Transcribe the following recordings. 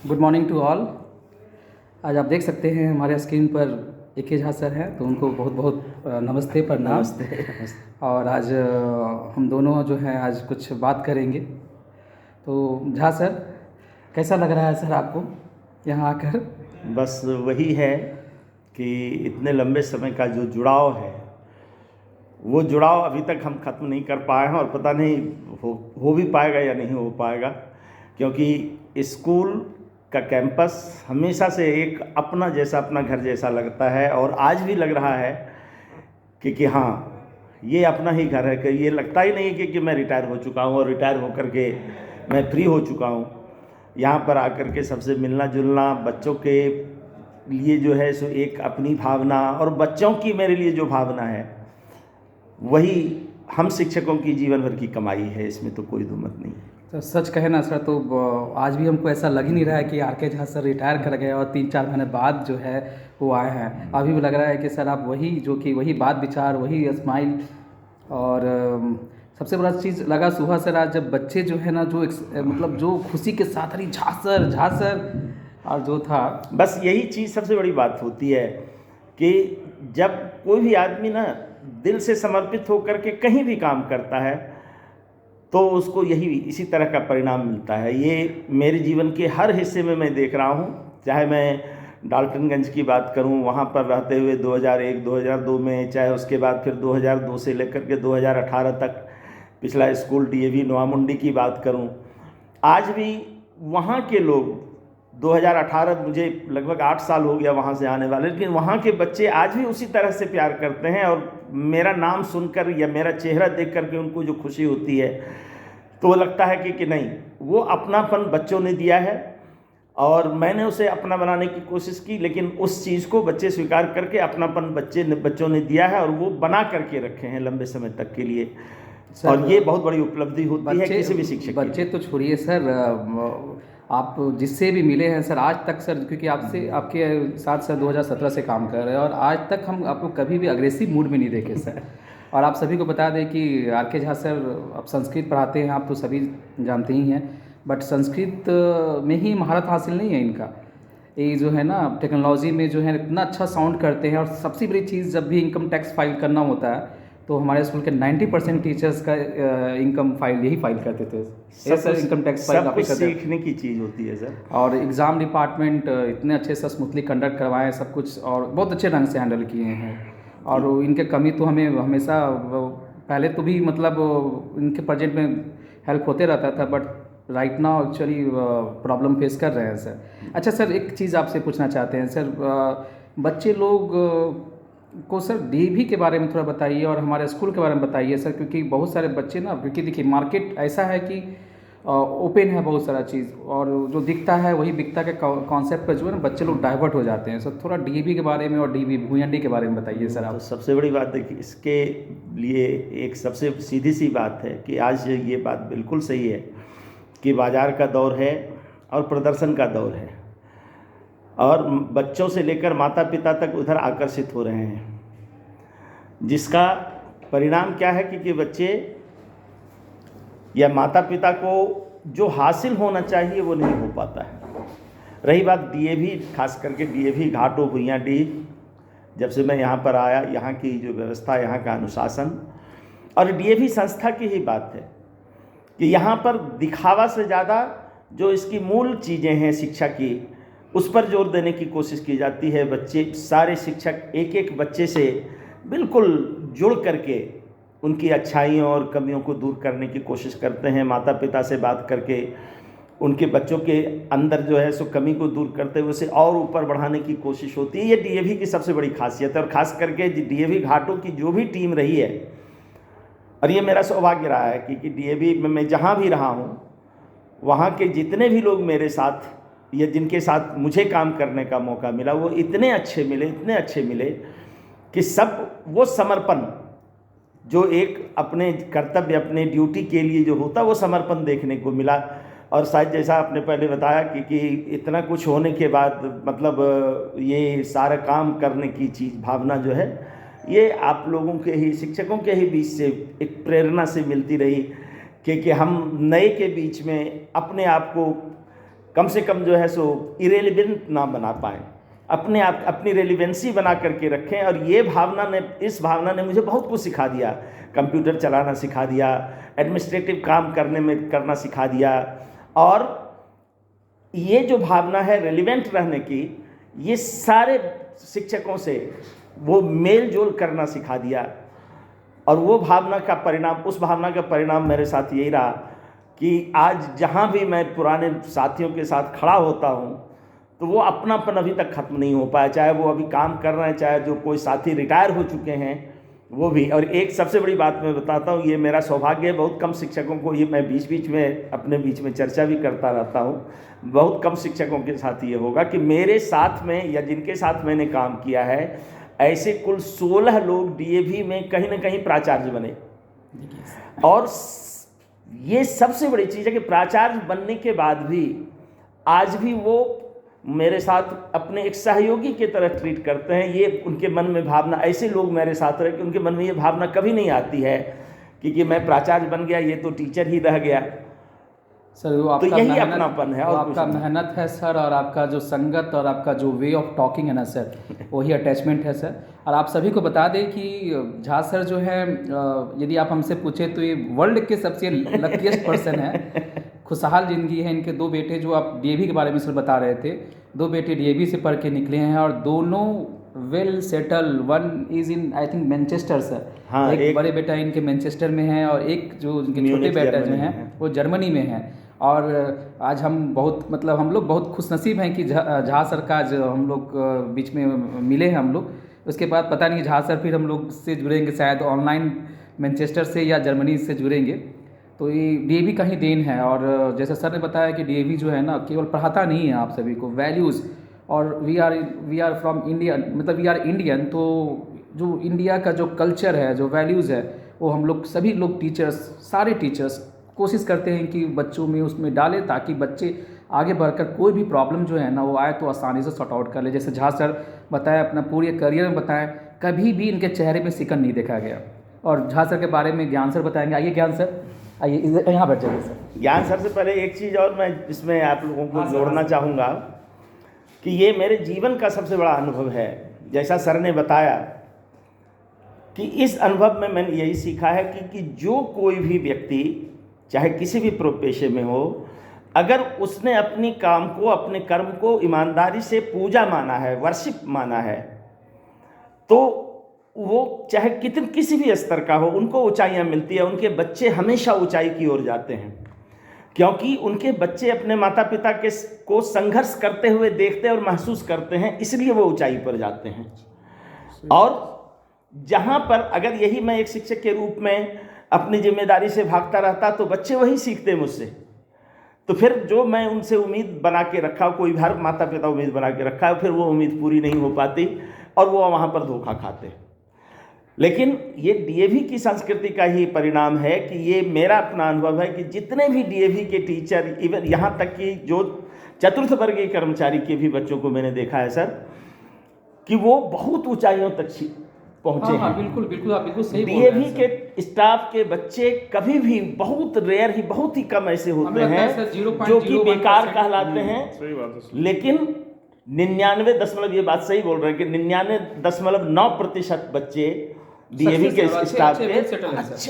Good morning to all. आज आप देख सकते हैं हमारे स्क्रीन पर ए.के. झा सर हैं, तो उनको बहुत बहुत नमस्ते प्रणाम। नमस्ते नमस्ते। और आज हम दोनों जो हैं आज कुछ बात करेंगे। तो झा सर, कैसा लग रहा है सर आपको यहाँ आकर? बस वही है कि इतने लंबे समय का जो जुड़ाव है, वो जुड़ाव अभी तक हम ख़त्म नहीं कर पाए हैं, और पता नहीं हो भी पाएगा या नहीं हो पाएगा, क्योंकि स्कूल का कैंपस हमेशा से एक अपना जैसा, अपना घर जैसा लगता है। और आज भी लग रहा है कि हाँ, ये अपना ही घर है। कि ये लगता ही नहीं कि मैं रिटायर हो चुका हूँ और रिटायर होकर के मैं फ्री हो चुका हूँ। यहाँ पर आकर के सबसे मिलना जुलना, बच्चों के लिए जो है सो एक अपनी भावना, और बच्चों की मेरे लिए जो भावना है, वही हम शिक्षकों की जीवन भर की कमाई है। इसमें तो कोई दो मत नहीं। तो सच कहे ना सर, तो आज भी हमको ऐसा लग ही नहीं रहा है कि आर.के. झा सर रिटायर कर गए और 3-4 महीने बाद जो है वो आए हैं। अभी भी लग रहा है कि सर आप वही, जो कि वही बात विचार, वही स्माइल। और सबसे बड़ा चीज़ लगा सुबह सर, आज जब बच्चे जो है ना, जो मतलब जो खुशी के साथ अरे झा सर और जो था, बस यही चीज़ सबसे बड़ी बात होती है कि जब कोई भी आदमी ना दिल से समर्पित होकर के कहीं भी काम करता है, तो उसको यही इसी तरह का परिणाम मिलता है। ये मेरे जीवन के हर हिस्से में मैं देख रहा हूँ। चाहे मैं डाल्टनगंज की बात करूँ, वहाँ पर रहते हुए 2001-2002 में, चाहे उसके बाद फिर 2002 से लेकर के 2018 तक पिछला स्कूल डीएवी नोआमुंडी की बात करूँ, आज भी वहाँ के लोग 2018, मुझे लगभग 8 साल हो गया वहाँ से आने वाले, लेकिन वहाँ के बच्चे आज भी उसी तरह से प्यार करते हैं। और मेरा नाम सुनकर या मेरा चेहरा देख करके उनको जो खुशी होती है, तो वो लगता है कि नहीं, वो अपनापन बच्चों ने दिया है और मैंने उसे अपना बनाने की कोशिश की, लेकिन उस चीज़ को बच्चे स्वीकार करके अपनापन बच्चों ने दिया है, और वो बना करके रखे हैं लंबे समय तक के लिए। और ये बहुत बड़ी उपलब्धि होती है किसी भी शिक्षक की। बच्चे तो छोड़िए सर, आप जिससे भी मिले हैं सर आज तक सर, क्योंकि आपके साथ सर 2017 से काम कर रहे हैं और आज तक हम आपको कभी भी अग्रेसिव मूड में नहीं देखे सर। और आप सभी को बता दें कि आर.के. झा सर अब संस्कृत पढ़ाते हैं, आप तो सभी जानते ही हैं। बट संस्कृत में ही महारत हासिल नहीं है इनका, ये जो है ना टेक्नोलॉजी में जो है इतना अच्छा साउंड करते हैं। और सबसे बड़ी चीज़, जब भी इनकम टैक्स फाइल करना होता है तो हमारे स्कूल के 90% टीचर्स का इनकम फाइल यही फाइल करते थे। सर इनकम टैक्स फाइल सब कुछ सीखने की चीज़ होती है सर। और एग्ज़ाम डिपार्टमेंट इतने अच्छे से स्मूथली कंडक्ट करवाएं सब कुछ, और बहुत अच्छे ढंग से हैंडल किए हैं। और इनके कमी तो हमें हमेशा पहले तो भी मतलब इनके प्रोजेक्ट में हेल्प होते रहता था, but right now actually problem face कर रहे हैं सर। अच्छा सर, एक चीज़ आपसे पूछना चाहते हैं सर, बच्चे लोग को सर डीएवी के बारे में थोड़ा बताइए और हमारे स्कूल के बारे में बताइए सर, क्योंकि बहुत सारे बच्चे ना, क्योंकि देखिए मार्केट ऐसा है कि ओपन है बहुत सारा चीज़, और जो दिखता है वही बिकता के कॉन्सेप्ट पर जो है ना बच्चे लोग डाइवर्ट हो जाते हैं। सर थोड़ा डीएवी के बारे में और भूयंडी के बारे में बताइए सर आप। तो सबसे बड़ी बात है कि इसके लिए एक सबसे सीधी सी बात है कि आज ये बात बिल्कुल सही है कि बाज़ार का दौर है और प्रदर्शन का दौर है, और बच्चों से लेकर माता पिता तक उधर आकर्षित हो रहे हैं, जिसका परिणाम क्या है कि बच्चे या माता पिता को जो हासिल होना चाहिए वो नहीं हो पाता है। रही बात डीएवी, खास करके डीएवी घाटों भुइयांडीह, जब से मैं यहाँ पर आया, यहाँ की जो व्यवस्था, यहाँ का अनुशासन और डीएवी संस्था की ही बात है कि यहाँ पर दिखावा से ज़्यादा जो इसकी मूल चीज़ें हैं शिक्षा की, उस पर जोर देने की कोशिश की जाती है। बच्चे, सारे शिक्षक एक एक बच्चे से बिल्कुल जुड़ करके उनकी अच्छाइयों और कमियों को दूर करने की कोशिश करते हैं। माता पिता से बात करके उनके बच्चों के अंदर जो है सो कमी को दूर करते हुए उसे और ऊपर बढ़ाने की कोशिश होती है। ये डीएवी की सबसे बड़ी खासियत है। और ख़ास करके डीएवी घाटों की जो भी टीम रही है, और ये मेरा सौभाग्य रहा है कि डीएवी में मैं जहाँ भी रहा हूँ, वहाँ के जितने भी लोग मेरे साथ या जिनके साथ मुझे काम करने का मौका मिला, वो इतने अच्छे मिले कि सब वो समर्पण जो एक अपने कर्तव्य, अपने ड्यूटी के लिए जो होता, वो समर्पण देखने को मिला। और शायद जैसा आपने पहले बताया कि इतना कुछ होने के बाद मतलब ये सारा काम करने की चीज़, भावना जो है, ये आप लोगों के ही, शिक्षकों के ही बीच से एक प्रेरणा से मिलती रही कि हम नए के बीच में अपने आप को कम से कम जो है सो इरेलीवेंट ना बना पाएँ, अपने आप अपनी रेलिवेंसी बना करके रखें। और इस भावना ने मुझे बहुत कुछ सिखा दिया, कंप्यूटर चलाना सिखा दिया, एडमिनिस्ट्रेटिव काम करना सिखा दिया। और ये जो भावना है रेलिवेंट रहने की, ये सारे शिक्षकों से वो मेल जोल करना सिखा दिया। और उस भावना का परिणाम मेरे साथ यही रहा कि आज जहाँ भी मैं पुराने साथियों के साथ खड़ा होता हूँ तो वो अपनापन अभी तक ख़त्म नहीं हो पाया, चाहे वो अभी काम कर रहे हैं, चाहे जो कोई साथी रिटायर हो चुके हैं वो भी। और एक सबसे बड़ी बात मैं बताता हूँ, ये मेरा सौभाग्य है, बहुत कम शिक्षकों को ये मैं बीच बीच में अपने बीच में चर्चा भी करता रहता हूँ, बहुत कम शिक्षकों के साथ ये होगा कि मेरे साथ में या जिनके साथ मैंने काम किया है, ऐसे कुल 16 लोग डीएवी में कहीं ना कहीं प्राचार्य बने। और ये सबसे बड़ी चीज़ है कि प्राचार्य बनने के बाद भी आज भी वो मेरे साथ अपने एक सहयोगी की तरह ट्रीट करते हैं। ये उनके मन में भावना, ऐसे लोग मेरे साथ रहे कि उनके मन में ये भावना कभी नहीं आती है कि मैं प्राचार्य बन गया, ये तो टीचर ही रह गया। सर वो तो आपका यही मेहनत, अपनापन है वो और आपका कुछ नहीं। मेहनत है सर, और आपका जो संगत और आपका जो वे ऑफ टॉकिंग है ना सर, वही अटैचमेंट है सर। और आप सभी को बता दें कि झा सर जो है, यदि आप हमसे पूछे तो ये वर्ल्ड के सबसे लकीएस्ट पर्सन है। खुशहाल ज़िंदगी है इनके। 2 बेटे, जो आप डीएवी के बारे में सर बता रहे थे, 2 बेटे डीएवी से पढ़ के निकले हैं और दोनों well settle. One is in I think Manchester sir. हाँ, एक बड़े बेटा इनके मैनचेस्टर में है और एक जो इनके छोटे म्यूनिख बेटा जो जर्मनी में हैं है। वो जर्मनी में है। और आज हम लोग बहुत खुशनसीब हैं कि झा सर का आज हम लोग बीच में मिले हैं हम लोग। उसके बाद पता नहीं झा सर फिर हम लोग से जुड़ेंगे शायद ऑनलाइन, मैनचेस्टर से या जर्मनी से जुड़ेंगे। तो ये डीएवी का ही देन है। और जैसे सर ने बताया कि डीएवी जो है ना, केवल पढ़ाता नहीं है आप सभी को वैल्यूज़। और वी आर फ्रॉम इंडिया, मतलब वी आर इंडियन। तो जो इंडिया का जो कल्चर है, जो वैल्यूज़ है, वो हम लोग सभी लोग टीचर्स, सारे टीचर्स कोशिश करते हैं कि बच्चों में उसमें डालें, ताकि बच्चे आगे बढ़कर कोई भी प्रॉब्लम जो है ना वो आए तो आसानी से सॉर्ट आउट कर ले। जैसे झा सर बताया, अपना पूरे करियर में बताएं, कभी भी इनके चेहरे में सिकन नहीं देखा गया। और झा सर के बारे में ज्ञान सर बताएंगे। आइए ज्ञान सर, आइए यहाँ बैठ जाइए सर। ज्ञान सर से पहले एक चीज़ और मैं इसमें आप लोगों को जोड़ना चाहूँगा कि ये मेरे जीवन का सबसे बड़ा अनुभव है। जैसा सर ने बताया कि इस अनुभव में मैंने यही सीखा है कि जो कोई भी व्यक्ति चाहे किसी भी पेशे में हो, अगर उसने अपनी काम को, अपने कर्म को ईमानदारी से पूजा माना है, वर्शिप माना है, तो वो चाहे किसी भी स्तर का हो, उनको ऊंचाइयां मिलती है। उनके बच्चे हमेशा ऊंचाई की ओर जाते हैं, क्योंकि उनके बच्चे अपने माता पिता को संघर्ष करते हुए देखते और महसूस करते हैं, इसलिए वो ऊंचाई पर जाते हैं। और जहाँ पर अगर यही मैं एक शिक्षक के रूप में अपनी जिम्मेदारी से भागता रहता तो बच्चे वही सीखते मुझसे। तो फिर जो मैं उनसे उम्मीद बना के रखा, कोई हर माता पिता उम्मीद बना के रखा है, फिर वो उम्मीद पूरी नहीं हो पाती और वो वहाँ पर धोखा खाते। लेकिन ये डीएवी की संस्कृति का ही परिणाम है कि ये मेरा अपना अनुभव है कि जितने भी डीएवी के टीचर, इवन यहाँ तक कि जो चतुर्थ वर्गीय कर्मचारी के भी बच्चों को मैंने देखा है सर, कि वो बहुत ऊंचाइयों तक पहुँचे हैं। बिल्कुल बिल्कुल, आप बिल्कुल सही बोल रहे डीएवी हैं सर। के स्टाफ के बच्चे कभी भी बहुत रेयर ही, बहुत ही कम ऐसे होते हैं जो कि बेकार कहलाते हैं। सही बात है। लेकिन 99 ये बात सही बोल रहे हैं कि 99.9% बच्चे डीएवी के स्टाफ के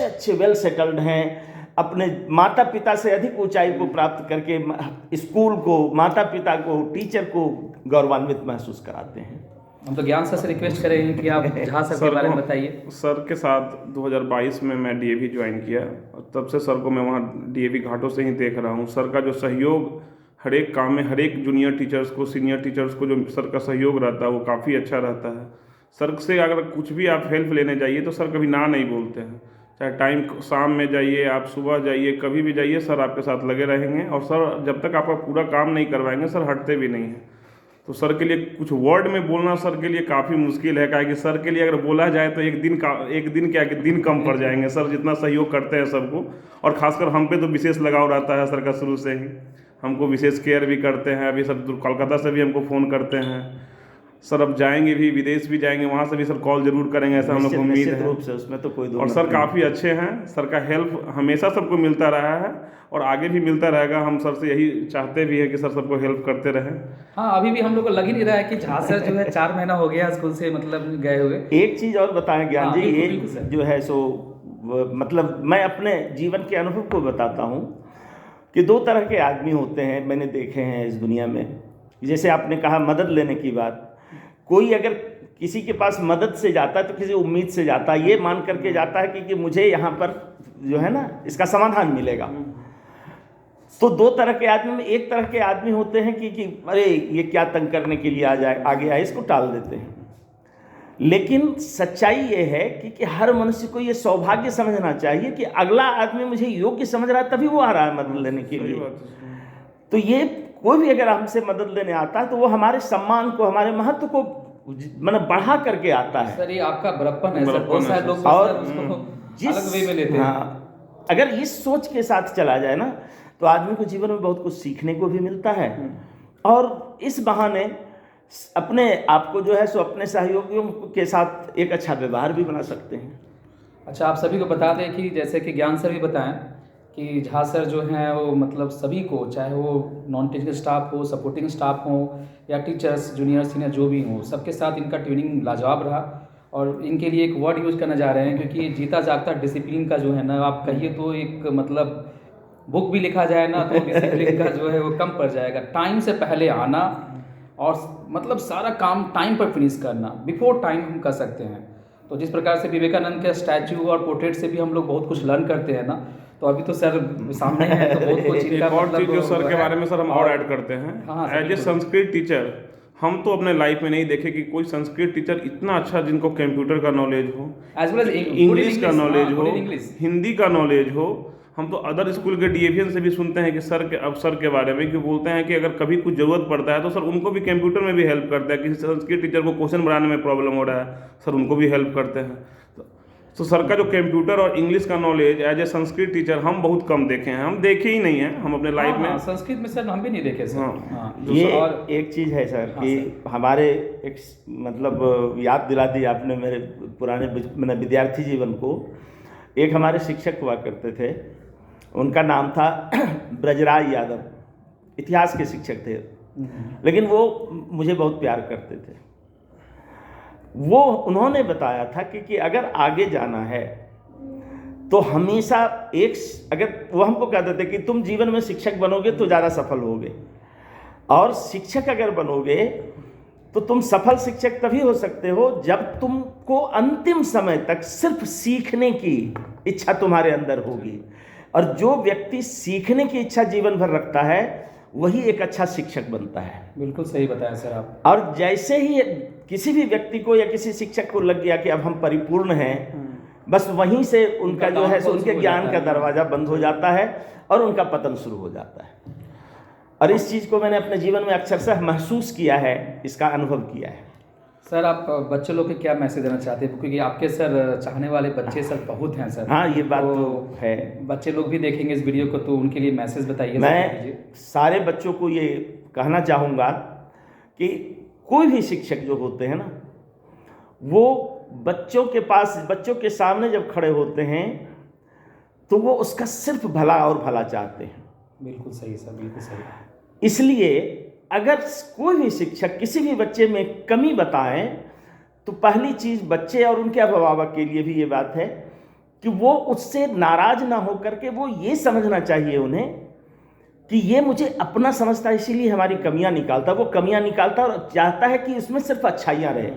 अच्छे वेल सेटल्ड हैं, अपने माता पिता से अधिक ऊंचाई को प्राप्त करके स्कूल को, माता पिता को, टीचर को गौरवान्वित महसूस कराते हैं। हम तो ज्ञान सर से रिक्वेस्ट करेंगे कि आप झा सर के बारे में बताइए। सर के साथ 2022 में मैं डीएवी ज्वाइन किया, तब से सर को मैं वहाँ डीएवी घाटों से ही देख रहा हूँ। सर का जो सहयोग हर एक काम में, हर एक जूनियर टीचर्स को, सीनियर टीचर्स को जो सर का सहयोग रहता है वो काफ़ी अच्छा रहता है। सर से अगर कुछ भी आप हेल्प लेने जाइए तो सर कभी ना नहीं बोलते हैं। चाहे टाइम शाम में जाइए, आप सुबह जाइए, कभी भी जाइए, सर आपके साथ लगे रहेंगे। और सर जब तक आपका पूरा काम नहीं करवाएंगे सर हटते भी नहीं हैं। तो सर के लिए कुछ वर्ड में बोलना सर के लिए काफ़ी मुश्किल है, कि सर के लिए अगर बोला जाए तो एक दिन कम पड़ जाएंगे। सर जितना सहयोग करते हैं सबको, और ख़ासकर हम पे तो विशेष लगाव रहता है सर का शुरू से ही। हमको विशेष केयर भी करते हैं। अभी सर कोलकाता से भी हमको फ़ोन करते हैं। सर अब जाएंगे भी, विदेश भी जाएंगे, वहाँ से भी सर कॉल जरूर करेंगे, ऐसा हम लोग को उम्मीद निश्चित है। रूप से, उसमें तो कोई दो और मत सर नहीं। काफ़ी अच्छे हैं, सर का हेल्प हमेशा सबको मिलता रहा है और आगे भी मिलता रहेगा। हम सर से यही चाहते भी हैं कि सर सबको हेल्प करते रहें। हाँ, अभी भी हम लोग को लग ही नहीं रहा है कि झा सर जो है 4 महीना हो गया स्कूल से मतलब गए हुए। एक चीज़ और बताएं ज्ञान हाँ, जी, बिल्कुल, ये बिल्कुल सर। जो है सो मतलब मैं अपने जीवन के अनुभव को बताता हूँ कि दो तरह के आदमी होते हैं, मैंने देखे हैं इस दुनिया में। जैसे आपने कहा मदद लेने की बात, कोई अगर किसी के पास मदद से जाता है तो किसी उम्मीद से जाता है, ये मान करके जाता है कि मुझे यहाँ पर जो है ना इसका समाधान मिलेगा। तो दो तरह के आदमी में एक तरह के आदमी होते हैं कि अरे ये क्या तंग करने के लिए आगे आए, इसको टाल देते हैं। लेकिन सच्चाई ये है कि हर मनुष्य को ये सौभाग्य समझना चाहिए कि अगला आदमी मुझे योग्य समझ रहा है, तभी वो आ रहा है मदद लेने के लिए। तो ये कोई भी अगर हमसे मदद लेने आता है तो वो हमारे सम्मान को, हमारे महत्व को मतलब बढ़ा करके आता है। सर ये आपका बड़प्पन है सर, बड़प्पन बहुत है सारे सर। लोग और सर उसको अलग वे में लेते हैं। हाँ, अगर इस सोच के साथ चला जाए ना तो आदमी को जीवन में बहुत कुछ सीखने को भी मिलता है और इस बहाने अपने आप को जो है सो अपने सहयोगियों के साथ एक अच्छा व्यवहार भी बना सकते हैं। अच्छा, आप सभी को बता दें कि जैसे कि ज्ञान सर भी बताएं कि झा सर जो हैं वो मतलब सभी को, चाहे वो नॉन टीचिंग स्टाफ हो, सपोर्टिंग स्टाफ हो या टीचर्स जूनियर सीनियर जो भी हो, सबके साथ इनका ट्रेनिंग लाजवाब रहा। और इनके लिए एक वर्ड यूज़ करना जा रहे हैं क्योंकि जीता जागता डिसिप्लिन का जो है ना, आप कहिए तो एक मतलब बुक भी लिखा जाए ना तो डिसिप्लिन का जो है वो कम पड़ जाएगा। टाइम से पहले आना और मतलब सारा काम टाइम पर फिनिश करना, बिफोर टाइम हम कर सकते हैं। तो जिस प्रकार से विवेकानंद के स्टैचू और पोर्ट्रेट से भी हम लोग बहुत कुछ लर्न करते हैं ना, तो अभी तो सर सामने है तो बहुत कुछ एक इनका और मतलब चीज़ जो सर के है। बारे में सर हम और ऐड करते हैं, हाँ, सर, एज ए बिल्कुल। संस्कृत टीचर हम तो अपने लाइफ में नहीं देखे कि कोई संस्कृत टीचर इतना अच्छा जिनको कंप्यूटर का नॉलेज हो, As well as इंग्लिश का नॉलेज हाँ, हो, good in English। हिंदी का नॉलेज हो। हम तो अदर स्कूल के डीएवीएन से भी सुनते हैं कि सर के अफसर के बारे में कि बोलते हैं कि अगर कभी कुछ ज़रूरत पड़ता है तो सर उनको भी कंप्यूटर में भी हेल्प करता है। किसी संस्कृत टीचर को क्वेश्चन बनाने में प्रॉब्लम हो रहा है, सर उनको भी हेल्प करते हैं। तो सर का जो कंप्यूटर और इंग्लिश का knowledge as a Sanskrit teacher हम बहुत कम देखे हैं, हम देखे ही नहीं हैं हम अपने लाइफ में। संस्कृत में सर हम भी नहीं देखे सर। हाँ। हाँ, ये और एक चीज़ है सर हाँ, कि हमारे एक मतलब याद दिला दी आपने मेरे पुराने मैंने विद्यार्थी जीवन को। एक हमारे शिक्षक हुआ करते थे, उनका नाम था ब्रजराज यादव, इतिहास के शिक्षक थे, लेकिन वो मुझे बहुत प्यार करते थे। वो उन्होंने बताया था कि अगर आगे जाना है तो हमेशा अगर वो हमको कहते थे कि तुम जीवन में शिक्षक बनोगे तो ज़्यादा सफल होगे, और शिक्षक अगर बनोगे तो तुम सफल शिक्षक तभी हो सकते हो जब तुमको अंतिम समय तक सिर्फ सीखने की इच्छा तुम्हारे अंदर होगी। और जो व्यक्ति सीखने की इच्छा जीवन भर रखता है वही एक अच्छा शिक्षक बनता है। बिल्कुल सही बताया सर आप। और जैसे ही किसी भी व्यक्ति को या किसी शिक्षक को लग गया कि अब हम परिपूर्ण हैं, बस वहीं से उनका जो है सो उनके ज्ञान का दरवाज़ा बंद हो जाता है और उनका पतन शुरू हो जाता है। और इस चीज़ को मैंने अपने जीवन में अक्सर महसूस किया है, इसका अनुभव किया है। सर आप बच्चों लोग के क्या मैसेज देना चाहते हैं, क्योंकि आपके सर चाहने वाले बच्चे सर बहुत हैं सर। हाँ, ये बात तो है। बच्चे लोग भी देखेंगे इस वीडियो को, तो उनके लिए मैसेज बताइए। मैं सारे बच्चों को ये कहना चाहूँगा कि कोई भी शिक्षक जो होते हैं ना, वो बच्चों के सामने जब खड़े होते हैं तो वो उसका सिर्फ भला और भला चाहते हैं। बिल्कुल सही सर, बिल्कुल सही। इसलिए अगर कोई भी शिक्षक किसी भी बच्चे में कमी बताएं तो पहली चीज़ बच्चे और उनके अभिभावक के लिए भी ये बात है कि वो उससे नाराज ना हो करके वो ये समझना चाहिए उन्हें कि ये मुझे अपना समझता है, इसीलिए हमारी कमियां निकालता है। वो कमियां निकालता है और चाहता है कि उसमें सिर्फ अच्छाइयाँ रहे।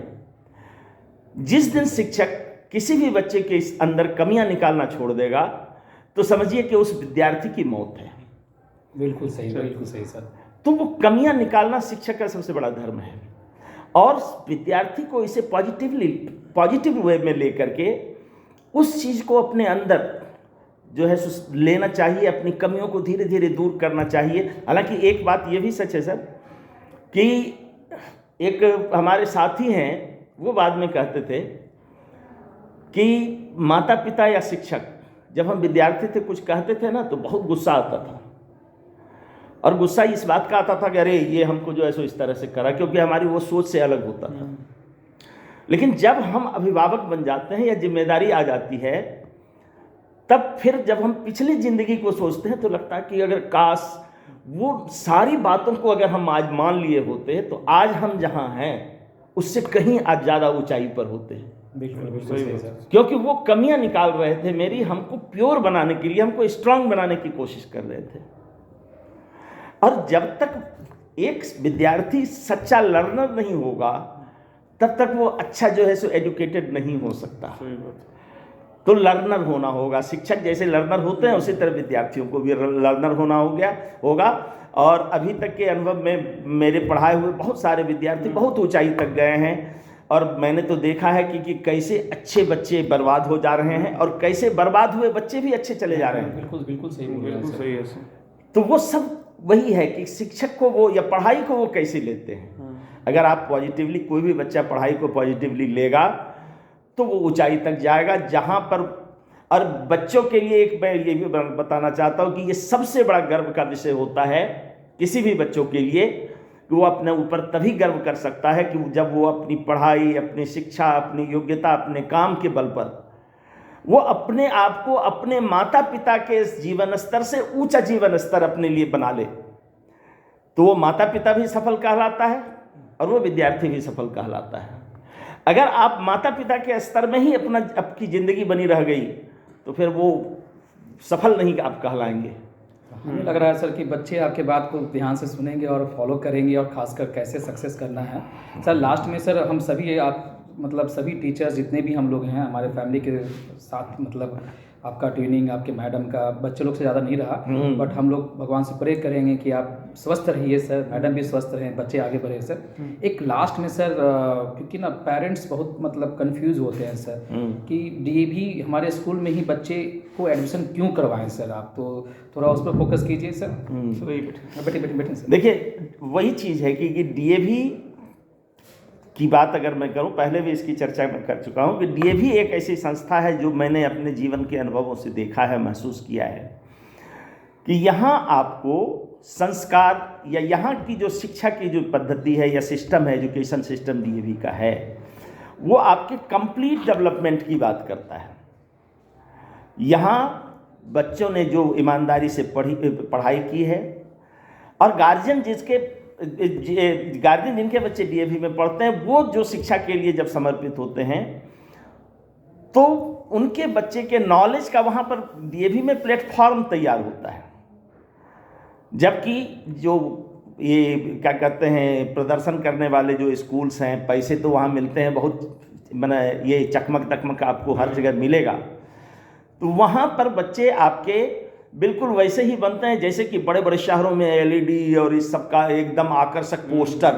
जिस दिन शिक्षक किसी भी बच्चे के इस अंदर कमियां निकालना छोड़ देगा तो समझिए कि उस विद्यार्थी की मौत है। बिल्कुल सही, बिल्कुल सही सर। तो वो कमियां निकालना शिक्षक का सबसे बड़ा धर्म है, और विद्यार्थी को इसे पॉजिटिव वे में लेकर के उस चीज़ को अपने अंदर जो है लेना चाहिए, अपनी कमियों को धीरे धीरे दूर करना चाहिए। हालांकि एक बात ये भी सच है सर कि एक हमारे साथी हैं, वो बाद में कहते थे कि माता पिता या शिक्षक जब हम विद्यार्थी थे कुछ कहते थे ना तो बहुत गुस्सा आता था। और गुस्सा इस बात का आता था कि अरे ये हमको जो है सो इस तरह से करा, क्योंकि हमारी वो सोच से अलग होता था। लेकिन जब हम अभिभावक बन जाते हैं या जिम्मेदारी आ जाती है, तब फिर जब हम पिछली ज़िंदगी को सोचते हैं तो लगता है कि अगर काश वो सारी बातों को अगर हम आज मान लिए होते तो आज हम जहाँ हैं उससे कहीं आज ज़्यादा ऊंचाई पर होते हैं। बिल्कुल बिल्कुल सही सर। क्योंकि वो कमियां निकाल रहे थे मेरी, हमको प्योर बनाने के लिए, हमको स्ट्रांग बनाने की कोशिश कर रहे थे। और जब तक एक विद्यार्थी सच्चा लर्नर नहीं होगा तब तक वो अच्छा जो है सो एजुकेटेड नहीं हो सकता। तो लर्नर होना होगा। शिक्षक जैसे लर्नर होते हैं उसी तरह विद्यार्थियों को भी लर्नर होना होगा। और अभी तक के अनुभव में मेरे पढ़ाए हुए बहुत सारे विद्यार्थी बहुत ऊंचाई तक गए हैं। और मैंने तो देखा है कि कैसे अच्छे बच्चे बर्बाद हो जा रहे हैं और कैसे बर्बाद हुए बच्चे भी अच्छे चले जा रहे हैं। बिल्कुल बिल्कुल सही बोल रहे हैं सर। सही है सर। तो वो सब वही है कि शिक्षक को वो या पढ़ाई को वो कैसे लेते हैं। अगर आप पॉजिटिवली, कोई भी बच्चा पढ़ाई को पॉजिटिवली लेगा तो वो ऊंचाई तक जाएगा जहाँ पर। और बच्चों के लिए एक मैं ये भी बताना चाहता हूँ कि ये सबसे बड़ा गर्व का विषय होता है किसी भी बच्चों के लिए, कि वो अपने ऊपर तभी गर्व कर सकता है कि जब वो अपनी पढ़ाई, अपनी शिक्षा, अपनी योग्यता, अपने काम के बल पर वो अपने आप को अपने माता पिता के जीवन स्तर से ऊंचा जीवन स्तर अपने लिए बना ले, तो वो माता पिता भी सफल कहलाता है और वो विद्यार्थी भी सफल कहलाता है। अगर आप माता पिता के स्तर में ही आपकी ज़िंदगी बनी रह गई तो फिर वो सफल नहीं आप कहलाएंगे। हमें लग रहा है सर कि बच्चे आपके बात को ध्यान से सुनेंगे और फॉलो करेंगे, और खासकर कैसे सक्सेस करना है। सर लास्ट में सर हम सभी, आप मतलब सभी टीचर्स जितने भी हम लोग हैं हमारे फैमिली के साथ, मतलब आपका ट्रेनिंग, आपके मैडम का, बच्चे लोग से ज़्यादा नहीं रहा, बट हम लोग भगवान से प्रे करेंगे कि आप स्वस्थ रहिए सर, मैडम भी स्वस्थ रहें, बच्चे आगे बढ़े सर। एक लास्ट में सर, क्योंकि ना पेरेंट्स बहुत मतलब कंफ्यूज होते हैं सर कि डीएवी हमारे स्कूल में ही बच्चे को एडमिशन क्यों करवाएं सर, आप तो थोड़ा उस पर फोकस कीजिए सर। बेटे सर। देखिए वही चीज़ है कि डीएवी की बात अगर मैं करूं, पहले भी इसकी चर्चा मैं कर चुका हूं कि डीएवी एक ऐसी संस्था है जो मैंने अपने जीवन के अनुभवों से देखा है, महसूस किया है कि यहाँ आपको संस्कार या यहाँ की जो शिक्षा की जो पद्धति है या सिस्टम है, एजुकेशन सिस्टम डीएवी का है, वो आपके कंप्लीट डेवलपमेंट की बात करता है। यहाँ बच्चों ने जो ईमानदारी से पढ़ाई की है, और गार्जियन जिनके बच्चे डीएवी में पढ़ते हैं वो जो शिक्षा के लिए जब समर्पित होते हैं तो उनके बच्चे के नॉलेज का वहाँ पर डीएवी में प्लेटफॉर्म तैयार होता है। जबकि जो ये क्या कहते हैं प्रदर्शन करने वाले जो स्कूल्स हैं, पैसे तो वहाँ मिलते हैं बहुत, माने ये चकमक आपको हर जगह मिलेगा, तो वहाँ पर बच्चे आपके बिल्कुल वैसे ही बनते हैं जैसे कि बड़े बड़े शहरों में एलईडी और इस सब का एकदम आकर्षक पोस्टर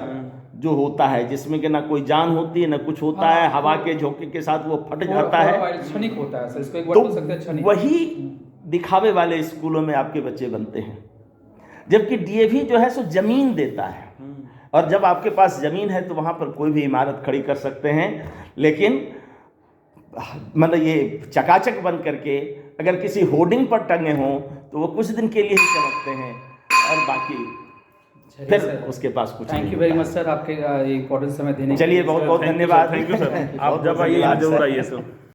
जो होता है, जिसमें कि ना कोई जान होती है ना कुछ होता है, हवा के झोंके के साथ वो फट जाता है, क्षणिक होता है सर, इसको एक वर्ड बोल सकते हैं क्षणिक। वही दिखावे वाले स्कूलों में आपके बच्चे बनते हैं। जबकि डीएवी जो है सो जमीन देता है, और जब आपके पास जमीन है तो वहाँ पर कोई भी इमारत खड़ी कर सकते हैं, लेकिन मतलब ये चकाचक बन करके अगर किसी होर्डिंग पर टंगे हों तो वो कुछ दिन के लिए ही चमकते हैं और बाकी फिर उसके पास कुछ। Thank you very much sir, आपके इम्पोर्टेंट समय देने के लिए। चलिए बहुत बहुत धन्यवाद। Thank you sir. आप जब आइए जरूर आइए सर।